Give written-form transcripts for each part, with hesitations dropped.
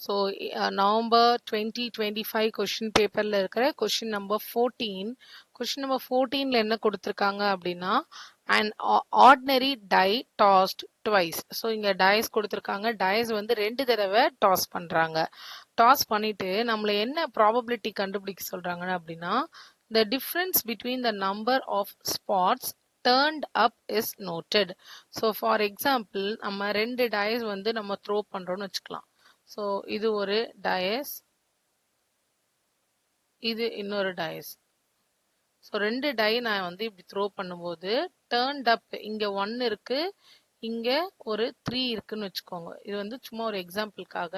So November 2025 question பேப்பரில் இருக்கிற question number 14. Question number 14ல என்ன கொடுத்துருக்காங்க அப்படின்னா, and ordinary die tossed twice. So இங்கே டயஸ் கொடுத்துருக்காங்க. டயஸ் வந்து 2 தடவை டாஸ் பண்ணுறாங்க. டாஸ் பண்ணிட்டு நம்மளை என்ன ப்ராபபிலிட்டி கண்டுபிடிக்க சொல்கிறாங்க அப்படின்னா, the difference between the number of spots turned up is noted. So for example, நம்ம 2 டயஸ் வந்து நம்ம த்ரோ பண்றோம்னு வச்சுக்கலாம். ஸோ இது ஒரு டயஸ், இது இன்னொரு டயஸ். ஸோ 2 டை நான் வந்து இப்படி த்ரோ பண்ணும்போது டேர்ன்ட் அப் இங்க 1 இருக்கு, இங்க ஒரு 3 இருக்குன்னு வச்சுக்கோங்க. இது வந்து சும்மா ஒரு எக்ஸாம்பிளுக்காக.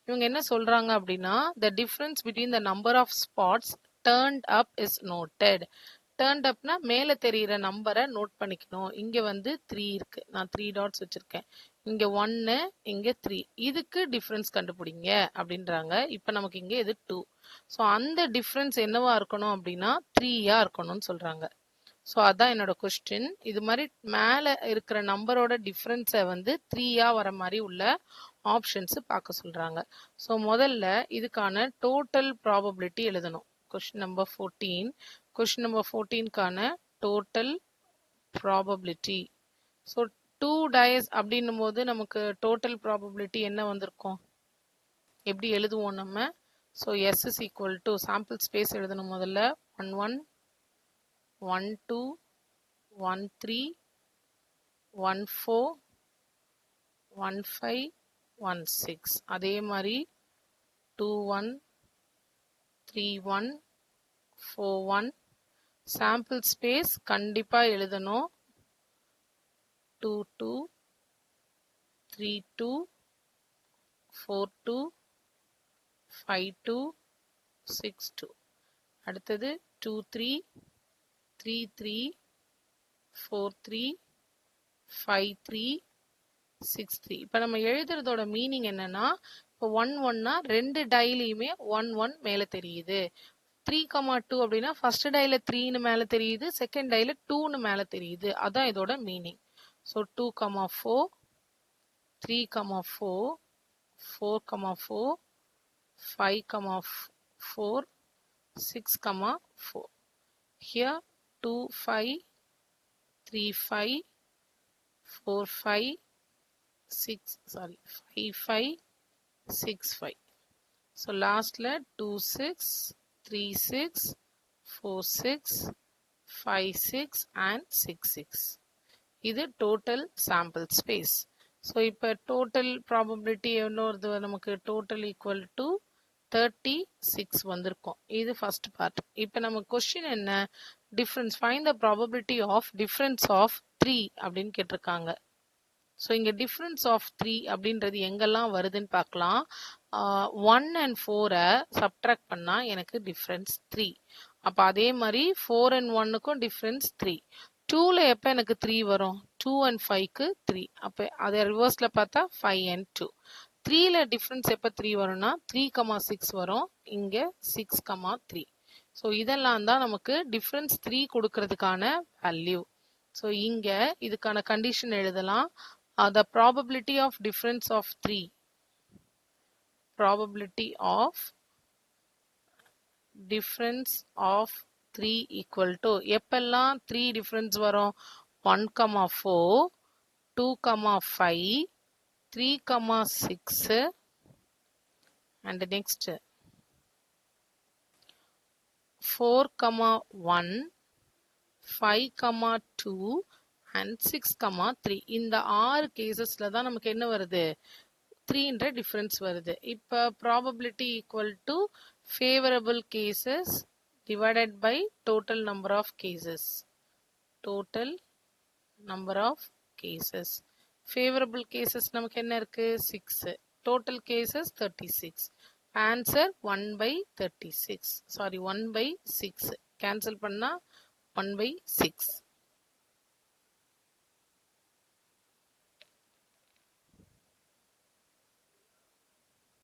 இவங்க என்ன சொல்றாங்க அப்படின்னா, the difference between the number of spots turned up is noted. Turned அப்னா மேல தெரியிற நம்பரை நோட் பண்ணிக்கணும். இங்க வந்து 3 இருக்கு, நான் 3 டாட்ஸ் வச்சிருக்கேன். இங்க 1, இங்க 3. இதுக்கு டிஃபரன்ஸ் கண்டுபிடிங்க அப்படின்றாங்க. இப்ப நமக்கு இங்க இது 2. ஸோ அந்த டிஃபரன்ஸ் என்னவா இருக்கணும் அப்படின்னா 3யா இருக்கணும்னு சொல்றாங்க. ஸோ அதான் என்னோட கொஸ்டின். இது மாதிரி மேல இருக்கிற நம்பரோட டிஃபரன்ஸை வந்து 3யா வர மாதிரி உள்ள ஆப்ஷன்ஸ் பார்க்க சொல்றாங்க. ஸோ முதல்ல இதுக்கான டோட்டல் ப்ராபபிலிட்டி எழுதணும். Question number 14. கொஸ்டின் நம்பர் 14க்கான டோட்டல் ப்ராபபிலிட்டி. ஸோ 2 டயஸ் அப்படின்னும் போது நமக்கு டோட்டல் ப்ராபபிலிட்டி என்ன வந்திருக்கும், எப்படி எழுதுவோம் நம்ம? So S is equal to sample space எழுதணும். முதல்ல 1 1 1 2 1 3 1 4 1 5 1 6. அதே மாதிரி 2 1 3 1 4 1. சாம்பிள் ஸ்பேஸ் கண்டிப்பா எழுதணும். 2 2 3 2 4 2 5 2 6 2. அடுத்தது 2 3 3 3 4 3 5 3 6 3. இப்போ நம்ம எழுதுறதோட மீனிங் என்னன்னா, இப்போ 1 1னா 2 டைலையுமே 1 1 மேல தெரியுது. 3,2 அப்படின்னா ஃபர்ஸ்ட் டைல 3ன்னு மேல தெரியுது, செகண்ட் டைல 2ன்னு மேல தெரியுது. அதான் இதோட meaning. So 2,4 3,4 4,4 5,4 6,4. Here 2 5 3 5 4 5 5 5 6 5. So lastல 2 6 3 6 4 6 5 6 and 6 6. இது டோட்டல் சாம்பிள் ஸ்பேஸ். ஸோ இப்போ டோட்டல் ப்ராபபிலிட்டி என்ன வருது நமக்கு? டோட்டல் ஈக்குவல் டு 36 வந்திருக்கும். இது ஃபர்ஸ்ட் பார்ட். இப்போ நம்ம கொஸ்டின் என்ன? Difference find the probability of difference of 3 அப்படின்னு கேட்டிருக்காங்க. ஸோ இங்கே டிஃபரன்ஸ் ஆஃப் 3 அப்படின்றது எங்கெல்லாம் வருதுன்னு பார்க்கலாம். 1 and 4 சப்ட்ராக்ட் பண்ணால் எனக்கு டிஃபரன்ஸ் 3. அப்போ அதே மாதிரி 4 and 1க்கும் டிஃபரன்ஸ் 3. 2ல எப்போ எனக்கு 3 வரும்? 2 and 5க்கு 3. அப்போ அதை ரிவர்ஸில் பார்த்தா 5 and 2. 3ல டிஃபரன்ஸ் எப்போ 3 வரும்னா 3,6 வரும். இங்கே 6,3. ஸோ இதெல்லாம் தான் நமக்கு டிஃபரன்ஸ் 3 கொடுக்கறதுக்கான வேல்யூ. ஸோ இங்கே இதுக்கான கண்டிஷன் எழுதலாம். The probability of difference of 3. Probability of difference of 3 equal to எப்பெல்லாம் 3 difference வரும்? 1,4 2,5 3,6 and next 4,1 5,2 and 6,3. இந்த 6 கேசஸ்ல தான் நமக்கு என்ன வருது? 3ன்ற டிஃபரன்ஸ் வருது. இப்போ probability equal to favourable cases divided by total number of cases. Total number of cases. Favourable cases நமக்கு என்ன இருக்கு? 6. Total cases 36. Answer 1/36. Sorry 1/6. Cancel பண்ணா 1/6.